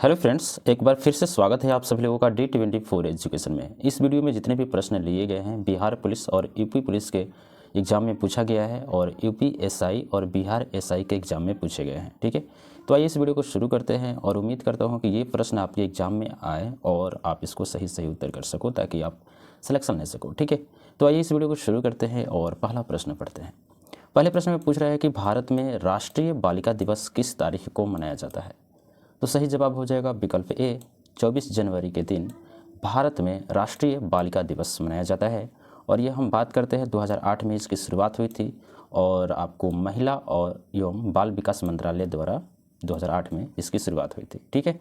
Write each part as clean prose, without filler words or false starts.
Hello friends, एक बार फिर से स्वागत है आप सभी लोगों का D24 एजुकेशन में। इस वीडियो में जितने भी प्रश्न लिए गए हैं बिहार पुलिस और यूपी पुलिस के एग्ज़ाम में पूछा गया है और यूपी एसआई और बिहार एसआई के एग्ज़ाम में पूछे गए हैं। ठीक है, तो आइए इस वीडियो को शुरू करते हैं और उम्मीद करता हूँ कि ये प्रश्न आपके एग्ज़ाम में आए और आप इसको सही सही उत्तर कर सको ताकि आप सिलेक्शन ले सको। ठीक है, तो आइए इस वीडियो को शुरू करते हैं और पहला प्रश्न पढ़ते हैं। पहले प्रश्न में पूछ रहा है कि भारत में राष्ट्रीय बालिका दिवस किस तारीख को मनाया जाता है। तो सही जवाब हो जाएगा विकल्प ए, 24 जनवरी के दिन भारत में राष्ट्रीय बालिका दिवस मनाया जाता है। और ये हम बात करते हैं 2008 में इसकी शुरुआत हुई थी और आपको महिला और एवं बाल विकास मंत्रालय द्वारा 2008 में इसकी शुरुआत हुई थी। ठीक है,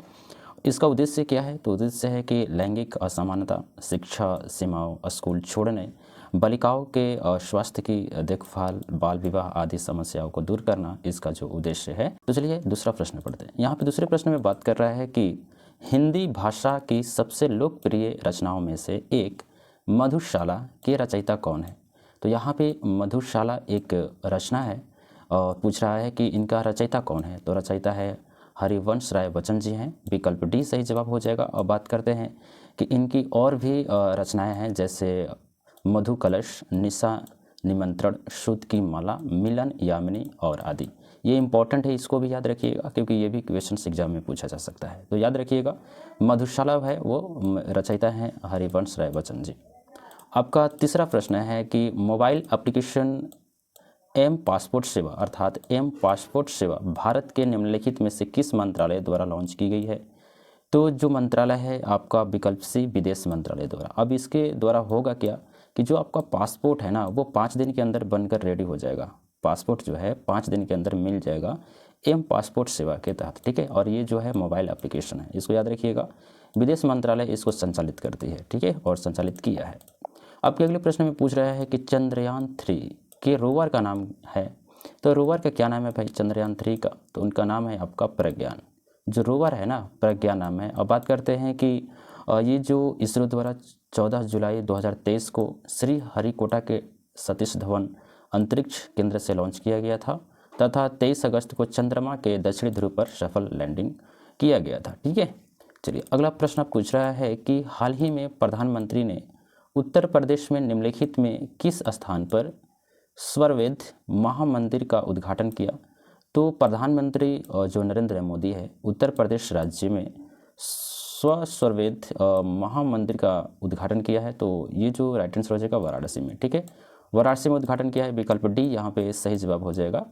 इसका उद्देश्य क्या है? तो उद्देश्य है कि लैंगिक असमानता, शिक्षा सीमाओं, स्कूल छोड़ने, बालिकाओं के स्वास्थ्य की देखभाल, बाल विवाह आदि समस्याओं को दूर करना इसका जो उद्देश्य है। तो चलिए दूसरा प्रश्न पढ़ते हैं। यहाँ पे दूसरे प्रश्न में बात कर रहा है कि हिंदी भाषा की सबसे लोकप्रिय रचनाओं में से एक मधुशाला के रचयिता कौन है। तो यहाँ पे मधुशाला एक रचना है और पूछ रहा है कि इनका रचयिता कौन है। तो रचयिता है हरिवंश राय बच्चन जी हैं। विकल्प डी सही जवाब हो जाएगा। और बात करते हैं कि इनकी और भी रचनाएं हैं जैसे मधु कलश, निशा निमंत्रण, शुद्ध की माला, मिलन यामिनी और आदि। ये इंपॉर्टेंट है, इसको भी याद रखिएगा क्योंकि ये भी क्वेश्चन एग्जाम में पूछा जा सकता है। तो याद रखिएगा मधुशाला है वो रचयिता हैं हरिवंश राय बच्चन जी। आपका तीसरा प्रश्न है कि मोबाइल एप्लीकेशन एम पासपोर्ट सेवा अर्थात एम पासपोर्ट सेवा भारत के निम्नलिखित में से किस मंत्रालय द्वारा लॉन्च की गई है। तो जो मंत्रालय है आपका विकल्प सी, विदेश मंत्रालय द्वारा। अब इसके द्वारा होगा क्या कि जो आपका पासपोर्ट है ना वो 5 दिन के अंदर बनकर रेडी हो जाएगा। पासपोर्ट जो है 5 दिन के अंदर मिल जाएगा एम पासपोर्ट सेवा के तहत। ठीक है, और ये जो है मोबाइल एप्लीकेशन है, इसको याद रखिएगा, विदेश मंत्रालय इसको संचालित करती है। ठीक है, और संचालित किया है। आपके अगले प्रश्न में पूछ रहा है कि चंद्रयान 3 के रोवर का नाम है। तो रोवर का क्या नाम है भाई चंद्रयान 3 का? तो उनका नाम है आपका प्रज्ञान। जो रोवर है ना प्रज्ञान नाम है। अब बात करते हैं कि ये जो इसरो द्वारा 14 जुलाई 2023 को श्री हरिकोटा के सतीश धवन अंतरिक्ष केंद्र से लॉन्च किया गया था तथा 23 अगस्त को चंद्रमा के दक्षिणी ध्रुव पर सफल लैंडिंग किया गया था। ठीक है, चलिए अगला प्रश्न पूछ रहा है कि हाल ही में प्रधानमंत्री ने उत्तर प्रदेश में निम्नलिखित में किस स्थान पर स्वरवेद महामंदिर का उद्घाटन किया। तो प्रधानमंत्री जो नरेंद्र मोदी है उत्तर प्रदेश राज्य में स्वरवेद महामंदिर का उद्घाटन किया है। तो ये जो राइट आंसर हो जाएगा वाराणसी में। ठीक है, वाराणसी में उद्घाटन किया है। विकल्प डी यहाँ पे सही जवाब हो जाएगा।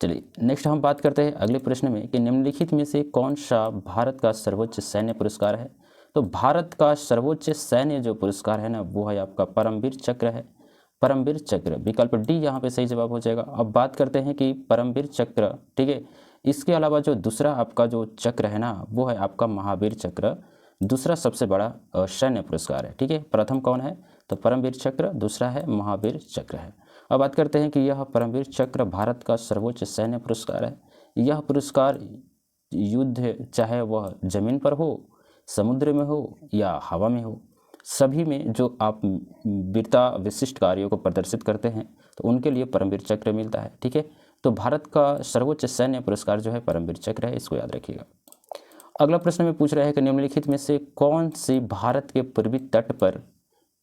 चलिए नेक्स्ट हम बात करते हैं अगले प्रश्न में कि निम्नलिखित में से कौन सा भारत का सर्वोच्च सैन्य पुरस्कार है। तो भारत का सर्वोच्च सैन्य जो पुरस्कार है ना वो है आपका परमवीर चक्र है। परमवीर चक्र, विकल्प डी यहाँ पे सही जवाब हो जाएगा। अब बात करते हैं कि परमवीर चक्र, ठीक है, इसके अलावा जो दूसरा आपका जो चक्र है ना वो है आपका महावीर चक्र, दूसरा सबसे बड़ा सैन्य पुरस्कार है। ठीक है, प्रथम कौन है? तो परमवीर चक्र, दूसरा है महावीर चक्र है। अब बात करते हैं कि यह परमवीर चक्र भारत का सर्वोच्च सैन्य पुरस्कार है। यह पुरस्कार युद्ध चाहे वह जमीन पर हो, समुद्र में हो या हवा में हो, सभी में जो आप वीरता विशिष्ट कार्यों को प्रदर्शित करते हैं तो उनके लिए परमवीर चक्र मिलता है। ठीक है, तो भारत का सर्वोच्च सैन्य पुरस्कार जो है परमवीर चक्र है, इसको याद रखिएगा। अगला प्रश्न में पूछ रहा है कि निम्नलिखित में से कौन सी भारत के पूर्वी तट पर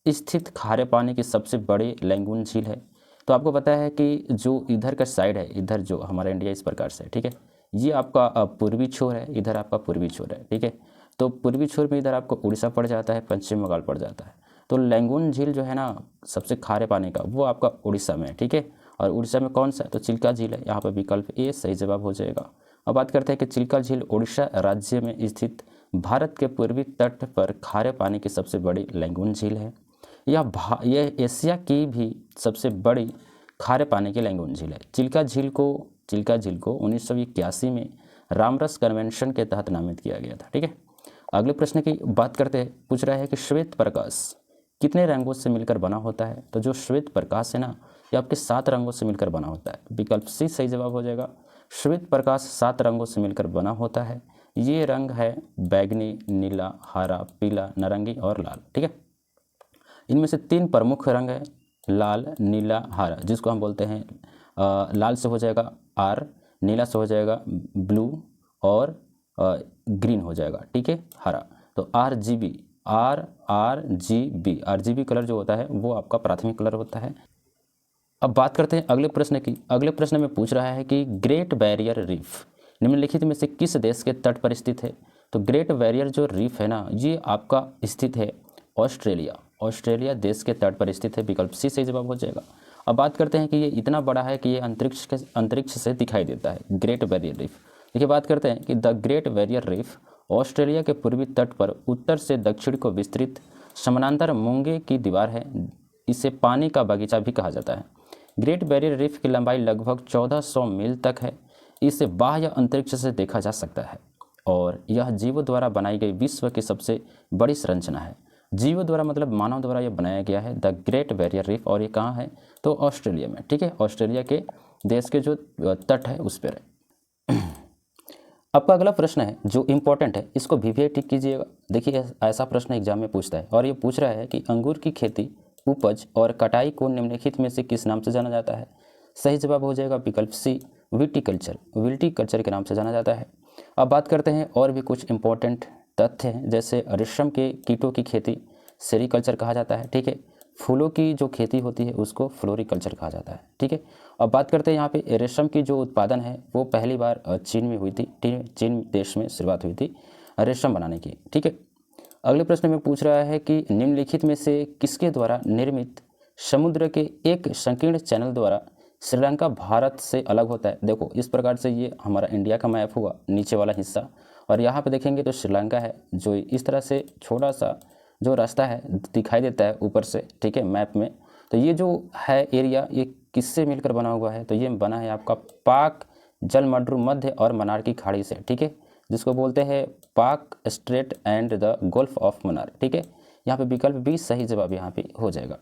स्थित खारे पानी की सबसे बड़ी लैंगून झील है। तो आपको पता है कि जो इधर का साइड है, इधर जो हमारा इंडिया इस प्रकार से है, ठीक है, ये आपका पूर्वी छोर है, इधर आपका पूर्वी छोर है। ठीक है, तो पूर्वी छोर में इधर आपको उड़ीसा पड़ जाता है, पश्चिम बंगाल पड़ जाता है। तो लैंगून झील जो है ना सबसे खारे पानी का वो आपका उड़ीसा में है। ठीक है, और उड़ीसा में कौन सा है? तो चिल्का झील है। यहाँ पर विकल्प ए सही जवाब हो जाएगा। अब बात करते हैं कि चिल्का झील उड़ीसा राज्य में स्थित भारत के पूर्वी तट पर खारे पानी की सबसे बड़ी लैंगून झील है। यह एशिया की भी सबसे बड़ी खारे पानी की लैंगून झील है। चिल्का झील को 1981 में रामरस कन्वेंशन के तहत नामित किया गया था। ठीक है, अगले प्रश्न की बात करते हैं। पूछ रहा है कि श्वेत प्रकाश कितने रंगों से मिलकर बना होता है। तो जो श्वेत प्रकाश है ना ये आपके 7 रंगों से मिलकर बना होता है। विकल्प सी सही जवाब हो जाएगा। श्वेत प्रकाश 7 रंगों से मिलकर बना होता है। ये रंग है बैगनी, नीला, हरा, पीला, नारंगी और लाल। ठीक है, इनमें से 3 प्रमुख रंग है, लाल, नीला, हरा, जिसको हम बोलते हैं लाल से हो जाएगा आर, नीला से हो जाएगा ब्लू और ग्रीन हो जाएगा, ठीक है, हरा। तो RGB, RGB कलर जो होता है वो आपका प्राथमिक कलर होता है। अब बात करते हैं अगले प्रश्न की। अगले प्रश्न में पूछ रहा है कि ग्रेट बैरियर रीफ निम्नलिखित में से किस देश के तट पर स्थित है। तो ग्रेट बैरियर जो रीफ है ना, ये आपका स्थित है ऑस्ट्रेलिया देश के तट पर स्थित है। विकल्प सी सही जवाब हो जाएगा। अब बात करते हैं कि ये इतना बड़ा है कि ये अंतरिक्ष से दिखाई देता है, ग्रेट बैरियर रीफ। देखिए, बात करते हैं कि the great barrier reef Australia के पूर्वी तट पर उत्तर से दक्षिण को विस्तृत समानांतर मूंगे की दीवार है। इसे पानी का बगीचा भी कहा जाता है। ग्रेट बैरियर रीफ की लंबाई लगभग 1400 मील तक है। इसे बाह्य अंतरिक्ष से देखा जा सकता है और यह जीवों द्वारा बनाई गई विश्व की सबसे बड़ी संरचना है। जीवों द्वारा मतलब मानव द्वारा यह बनाया गया है द ग्रेट बैरियर रीफ, और ये कहाँ है तो ऑस्ट्रेलिया में, ठीक है, ऑस्ट्रेलिया के देश के जो तट है उस पर है। आपका अगला प्रश्न है जो इम्पोर्टेंट है, इसको भी टिक कीजिएगा। देखिए, ऐसा प्रश्न एग्जाम में पूछता है और ये पूछ रहा है कि अंगूर की खेती, उपज और कटाई को निम्नलिखित में से किस नाम से जाना जाता है। सही जवाब हो जाएगा विकल्प सी, विटीकल्चर के नाम से जाना जाता है। अब बात करते हैं और भी कुछ इंपॉर्टेंट तथ्य हैं, जैसे रेशम के कीटों की खेती सेरीकल्चर कहा जाता है, ठीक है। फूलों की जो खेती होती है उसको फ्लोरिकल्चर कहा जाता है, ठीक है। अब बात करते हैं यहाँ पे रेशम की जो उत्पादन है वो पहली बार चीन में हुई थी, चीन देश में शुरुआत हुई थी रेशम बनाने की, ठीक है। अगले प्रश्न में पूछ रहा है कि निम्नलिखित में से किसके द्वारा निर्मित समुद्र के एक संकीर्ण चैनल द्वारा श्रीलंका भारत से अलग होता है। देखो, इस प्रकार से ये हमारा इंडिया का मैप हुआ नीचे वाला हिस्सा, और यहाँ पे देखेंगे तो श्रीलंका है जो इस तरह से छोटा सा जो रास्ता है दिखाई देता है ऊपर से, ठीक है, मैप में। तो ये जो है एरिया ये किससे मिलकर बना हुआ है, तो ये बना है आपका पाक जलमड्रू मध्य और मन्नार की खाड़ी से, ठीक है, जिसको बोलते हैं पाक straight and the golf of Mannar, ठीक है। यहाँ पे विकल्प बी सही जवाब यहाँ पे हो जाएगा।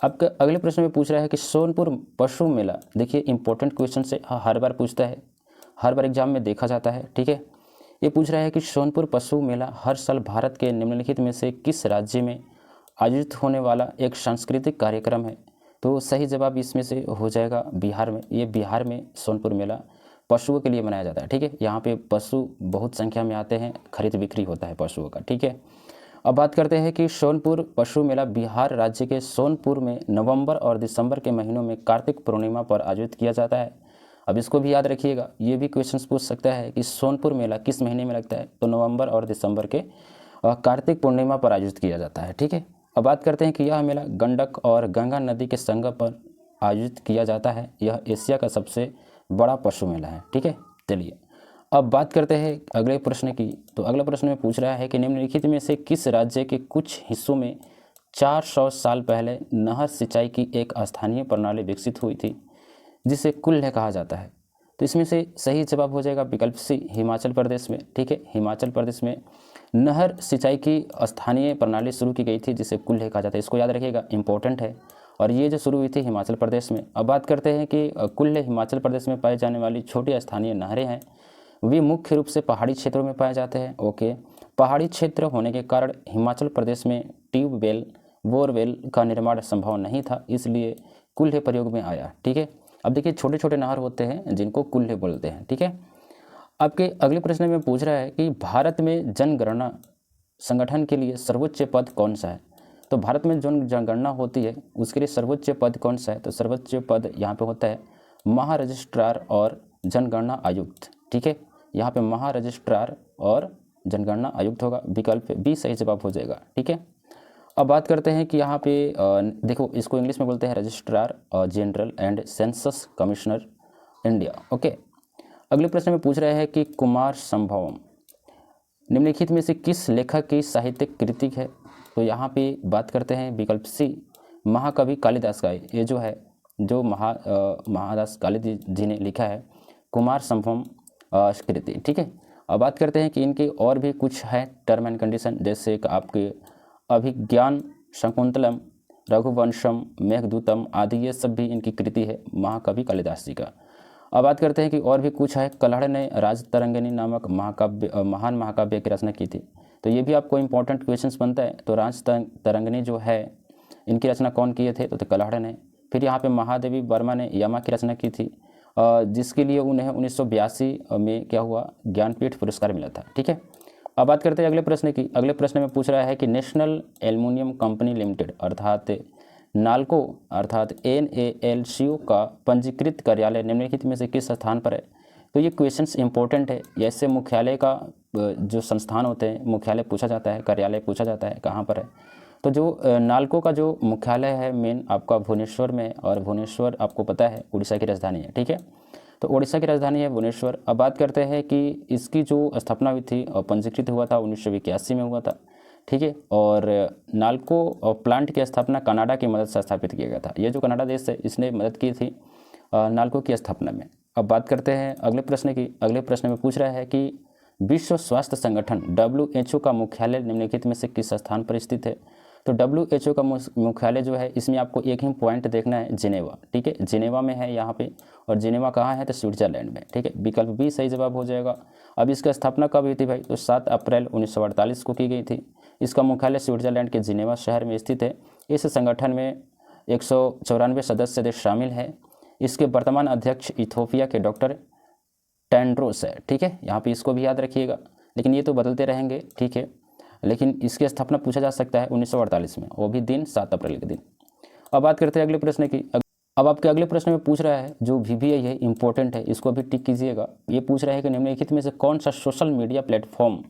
अब अगले प्रश्न में पूछ रहा है कि सोनपुर पशु मेला, देखिए इंपॉर्टेंट क्वेश्चन से हर बार पूछता है, हर बार एग्जाम में देखा जाता है, ठीक है। ये पूछ रहा है कि सोनपुर पशु मेला हर साल भारत के निम्नलिखित में से किस राज्य में आयोजित होने वाला एक सांस्कृतिक कार्यक्रम है। तो सही जवाब इसमें से हो जाएगा बिहार में। ये बिहार में सोनपुर मेला पशुओं के लिए मनाया जाता है, ठीक है। यहाँ पे पशु बहुत संख्या में आते हैं, खरीद बिक्री होता है पशुओं का, ठीक है। अब बात करते हैं कि सोनपुर पशु मेला बिहार राज्य के सोनपुर में नवंबर और दिसंबर के महीनों में कार्तिक पूर्णिमा पर आयोजित किया जाता है। अब इसको भी याद रखिएगा, ये भी क्वेश्चन पूछ सकता है कि सोनपुर मेला किस महीने में लगता है, तो नवंबर और दिसंबर के कार्तिक पूर्णिमा पर आयोजित किया जाता है, ठीक है। अब बात करते हैं कि यह मेला गंडक और गंगा नदी के संगम पर आयोजित किया जाता है। यह एशिया का सबसे बड़ा पशु मेला है, ठीक है। चलिए अब बात करते हैं अगले प्रश्न की। तो अगला प्रश्न में पूछ रहा है कि निम्नलिखित में से किस राज्य के कुछ हिस्सों में 400 साल पहले नहर सिंचाई की एक स्थानीय प्रणाली विकसित हुई थी जिसे कुल्ह कहा जाता है। तो इसमें से सही जवाब हो जाएगा विकल्प सी, हिमाचल प्रदेश में, ठीक है। हिमाचल प्रदेश में नहर सिंचाई की स्थानीय प्रणाली शुरू की गई थी जिसे कुल्ह कहा जाता है। इसको याद रखिएगा, इंपॉर्टेंट है, और ये जो शुरू हुई थी हिमाचल प्रदेश में। अब बात करते हैं कि कुल्ह हिमाचल प्रदेश में पाई जाने वाली छोटी स्थानीय नहरें हैं, वे मुख्य रूप से पहाड़ी क्षेत्रों में पाए जाते हैं। ओके, पहाड़ी क्षेत्र होने के कारण हिमाचल प्रदेश में ट्यूबवेल बोरवेल का निर्माण संभव नहीं था, इसलिए कुल्ह प्रयोग में आया, ठीक है। अब देखिए, छोटे छोटे नहर होते हैं जिनको कुल्ह बोलते हैं, ठीक है। आपके अगले प्रश्न में पूछ रहा है कि भारत में जनगणना संगठन के लिए सर्वोच्च पद कौन सा है। तो भारत में जो जनगणना होती है उसके लिए सर्वोच्च पद कौन सा है, तो सर्वोच्च पद यहाँ पे होता है महारजिस्ट्रार और जनगणना आयुक्त, ठीक है। यहाँ पे महारजिस्ट्रार और जनगणना आयुक्त होगा, विकल्प बी सही जवाब हो जाएगा, ठीक है। अब बात करते हैं कि यहाँ पे देखो, इसको इंग्लिश में बोलते हैं registrar general and census commissioner India, okay. अगले प्रश्न में पूछ रहे हैं कि कुमार संभवम निम्नलिखित में से किस लेखक की साहित्यिक कृति है। तो यहाँ पे बात करते हैं विकल्प सी, महाकवि कालिदास का। ये जो है जो महादास कालिदास जी ने लिखा है कुमार संभवम कृति, ठीक है। अब बात करते हैं कि इनके और भी कुछ है टर्म एंड कंडीशन, जैसे कि आपके अभिज्ञान शकुंतलम रघुवंशम मेघदूतम आदि, ये सब भी इनकी कृति है महाकवि कालिदास जी का। अब बात करते हैं कि और भी कुछ है, कल्हड़ ने राजतरंगिणी नामक महान महाकाव्य की रचना की थी। तो ये भी आपको इंपॉर्टेंट क्वेश्चंस बनता है। तो राजतरंगिणी जो है इनकी रचना कौन किए थे, तो कल्हड़ ने। फिर यहाँ पे महादेवी वर्मा ने यमा की रचना की थी, जिसके लिए उन्हें 1982 में क्या हुआ, ज्ञानपीठ पुरस्कार मिला था। ठीक है, अब बात करते हैं अगले प्रश्न की। अगले प्रश्न में पूछ रहा है कि नेशनल एल्युमिनियम कंपनी लिमिटेड अर्थात नाल्को अर्थात NALCO का पंजीकृत कार्यालय निम्नलिखित में से किस स्थान पर है। तो ये क्वेश्चंस इंपॉर्टेंट है। ऐसे मुख्यालय का जो संस्थान होते हैं, मुख्यालय पूछा जाता है, कार्यालय पूछा जाता है कहाँ पर है। तो जो नाल्को का जो मुख्यालय है मेन आपका भुवनेश्वर में, और भुवनेश्वर आपको पता है उड़ीसा की राजधानी है। ठीक है, तो उड़ीसा की राजधानी है भुवनेश्वर। अब बात करते हैं कि इसकी जो स्थापना हुई थी और पंजीकृत हुआ था 1981 में हुआ था। ठीक है, और नाल्को प्लांट की स्थापना कनाडा की मदद से स्थापित किया गया था। ये जो कनाडा देश है इसने मदद की थी नाल्को की स्थापना में। अब बात करते हैं अगले प्रश्न की। अगले प्रश्न में पूछ रहा है कि विश्व स्वास्थ्य संगठन WHO का मुख्यालय निम्नलिखित में से किस स्थान पर स्थित है। तो WHO का मुख्यालय जो है इसमें आपको एक ही पॉइंट देखना है, जिनेवा। ठीक है, जिनेवा में है यहाँ पे, और जिनेवा कहाँ है, तो स्विट्जरलैंड में। ठीक है, विकल्प बी सही जवाब हो जाएगा। अब इसका स्थापना कब हुई थी भाई, तो 7 अप्रैल 1948 को की गई थी। इसका मुख्यालय स्विट्जरलैंड के जिनेवा शहर में स्थित है। इस संगठन में 194 सदस्य देश शामिल है। इसके वर्तमान अध्यक्ष इथोपिया के डॉक्टर टेड्रोस है। ठीक है, यहाँ पे इसको भी याद रखिएगा, लेकिन ये तो बदलते रहेंगे। ठीक है, लेकिन इसकी स्थापना पूछा जा सकता है 1948 में, वो भी दिन 7 अप्रैल के दिन। अब बात करते हैं अगले प्रश्न की। अब आपके अगले प्रश्न में पूछ रहा है जो VBI है, इंपॉर्टेंट है, इसको भी टिक कीजिएगा। ये पूछ रहा है कि निम्नलिखित में से कौन सा सोशल मीडिया प्लेटफॉर्म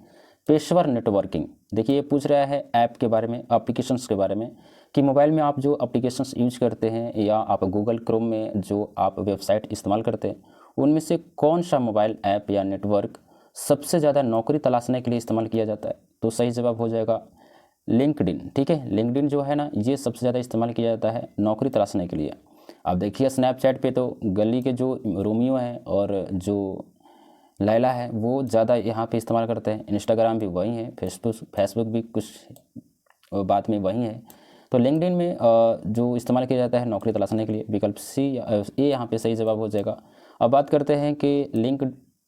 पेशेवर नेटवर्किंग। देखिए, ये पूछ रहा है ऐप के बारे में, एप्लीकेशंस के बारे में, कि मोबाइल में आप जो एप्लीकेशंस यूज करते हैं या आप गूगल क्रोम में जो आप वेबसाइट इस्तेमाल करते हैं, उनमें से कौन सा मोबाइल ऐप या नेटवर्क सबसे ज़्यादा नौकरी तलाशने के लिए इस्तेमाल किया जाता है। तो सही जवाब हो जाएगा लिंक्डइन। ठीक है, लिंक्डइन जो है ना, ये सबसे ज़्यादा इस्तेमाल किया जाता है नौकरी तलाशने के लिए। आप देखिए स्नैपचैट पे तो गली के जो रोमियो हैं और जो लैला है वो ज़्यादा यहाँ पे इस्तेमाल करते हैं। इंस्टाग्राम भी वही है, फेसबुक भी कुछ बात में वही है। तो लिंक्डइन में जो इस्तेमाल किया जाता है नौकरी तलाशने के लिए, विकल्प सी ए यहाँ पे सही जवाब हो जाएगा। अब बात करते हैं कि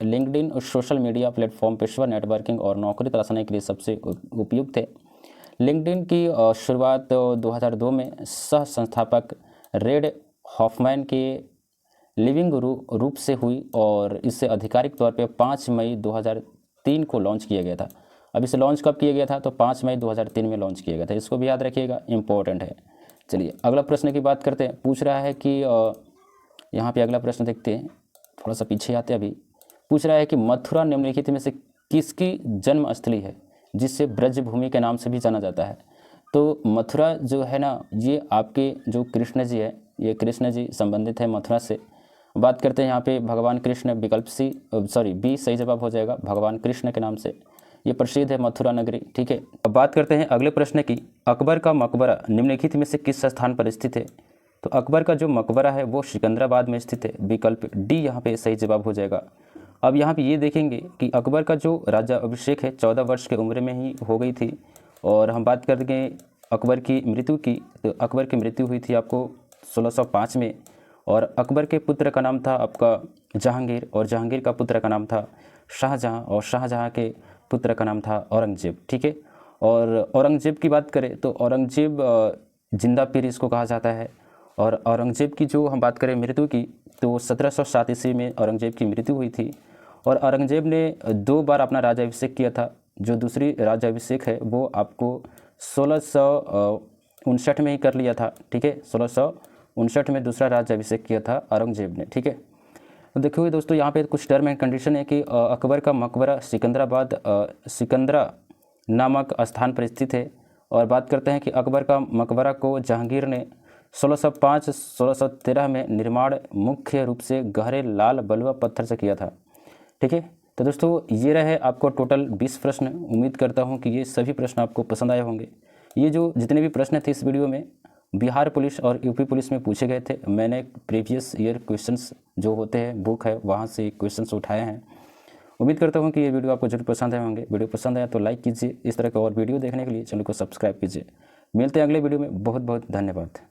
लिंक्डइन सोशल मीडिया प्लेटफॉर्म पेशेवर नेटवर्किंग और नौकरी तलाशने के लिए सबसे उपयुक्त है। लिंक्डइन की शुरुआत 2002 में सह संस्थापक रेड हॉफमैन के लिविंग रूप से हुई, और इससे आधिकारिक तौर पे 5 मई 2003 को लॉन्च किया गया था। अब इसे लॉन्च कब किया गया था, तो 5 मई 2003 में लॉन्च किया गया था। इसको भी याद रखिएगा, इंपॉर्टेंट है। चलिए अगला प्रश्न की बात करते हैं। पूछ रहा है कि यहाँ पे अगला प्रश्न देखते हैं, थोड़ा सा पीछे आते हैं अभी। पूछ रहा है कि मथुरा निम्नलिखित में से किसकी जन्मस्थली है जिससे ब्रजभूमि के नाम से भी जाना जाता है। तो मथुरा जो है ना, ये आपके जो कृष्ण जी है, ये कृष्ण जी संबंधित है मथुरा से। बात करते हैं यहाँ पे भगवान कृष्ण, विकल्प बी सही जवाब हो जाएगा। भगवान कृष्ण के नाम से ये प्रसिद्ध है मथुरा नगरी। ठीक है, अब बात करते हैं अगले प्रश्न की। अकबर का मकबरा निम्नलिखित में से किस स्थान पर स्थित है। तो अकबर का जो मकबरा है वो सिकंदराबाद में स्थित है। विकल्प डी यहाँ पे सही जवाब हो जाएगा। अब यहाँ पे ये देखेंगे कि अकबर का जो राजा अभिषेक है 14 वर्ष की उम्र में ही हो गई थी। और हम बात करेंगे अकबर की मृत्यु की, तो अकबर की मृत्यु हुई थी आपको 1605 में, और अकबर के पुत्र का नाम था आपका जहांगीर, और जहांगीर का पुत्र का नाम था शाहजहां, और शाहजहां के पुत्र का नाम था औरंगजेब। ठीक है, और औरंगजेब की बात करें तो औरंगजेब जिंदा पीर इसको कहा जाता है। और औरंगजेब की जो हम बात करें मृत्यु की, तो 1707 ईस्वी में औरंगजेब की मृत्यु हुई थी। और औरंगजेब ने 2 बार अपना राज्याभिषेक किया था। जो दूसरी राज्याभिषेक है वो आपको 1659 में ही कर लिया था। ठीक है, 1659 में दूसरा राज्याभिषेक किया था औरंगजेब ने। ठीक है, तो देखिए दोस्तों, यहाँ पे कुछ टर्म एंड कंडीशन है कि अकबर का मकबरा सिकंदरा नामक स्थान पर स्थित है। और बात करते हैं कि अकबर का मकबरा को जहांगीर ने 1605-1613 में निर्माण मुख्य रूप से गहरे लाल बलुआ पत्थर से किया था। ठीक है, तो दोस्तों ये रहे आपको टोटल 20 प्रश्न। उम्मीद करता हूँ कि ये सभी प्रश्न आपको पसंद आए होंगे। ये जो जितने भी प्रश्न थे इस वीडियो में बिहार पुलिस और यूपी पुलिस में पूछे गए थे। मैंने प्रीवियस ईयर क्वेश्चंस जो होते हैं बुक है वहाँ से क्वेश्चंस उठाए हैं। उम्मीद करता हूँ कि ये वीडियो आपको जरूर पसंद आए होंगे। वीडियो पसंद आया तो लाइक कीजिए। इस तरह के और वीडियो देखने के लिए चैनल को सब्सक्राइब कीजिए। मिलते हैं अगले वीडियो में। बहुत बहुत धन्यवाद।